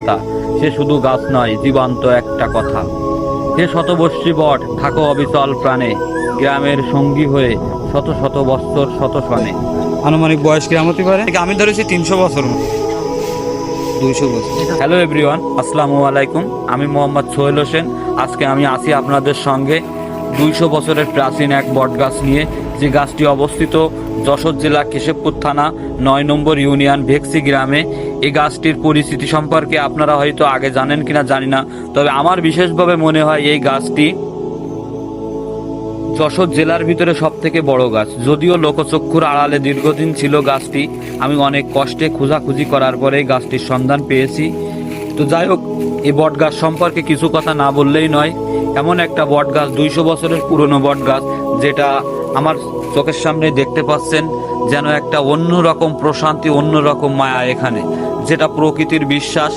তা সে শুধু গাছ নয়, জীবন্ত একটা কথা। হে শতবর্ষী বট, থাকো অবিচল প্রাণে, গ্রামের সঙ্গী হয়ে শত শত বৎসর শত সনে। আনুমানিক বয়স কেমন হতে পারে? আমি ধরেছি 300 বছর, 200 বছর। হ্যালো এভরিওয়ান, আসসালামু আলাইকুম। আমি মোহাম্মদ সোহেল হোসেন। আজকে আমি আছি আপনাদের সঙ্গে 200 বছরের প্রাচীন এক বটগাছ নিয়ে, যে গাছটি অবস্থিত যশোর জেলা কেশবপুর থানা 9 নম্বর ইউনিয়ন ভেক্সি গ্রামে। এই গাছটির পরিচিতি সম্পর্কে আপনারা হয়তো আগে জানেন কিনা জানি না, তবে আমার বিশেষভাবে মনে হয় এই গাছটি যশোর জেলার ভিতরে সব থেকে বড় গাছ। যদিও লোকচক্ষুর আড়ালে দীর্ঘদিন ছিল গাছটি, আমি অনেক কষ্টে খোঁজাখুঁজি করার পরে গাছটির সন্ধান পেয়েছি। তো যাই হোক, এই বট গাছ সম্পর্কে কিছু কথা না বললেই নয়। এমন একটা বট গাছ, 200 বছরের পুরনো বট গাছ, যেটা আমার চোখের সামনে দেখতে পাচ্ছেন। যেন একটা অন্যরকম প্রশান্তি, অন্যরকম মায়া এখানে, যেটা প্রকৃতির বিশ্বাস।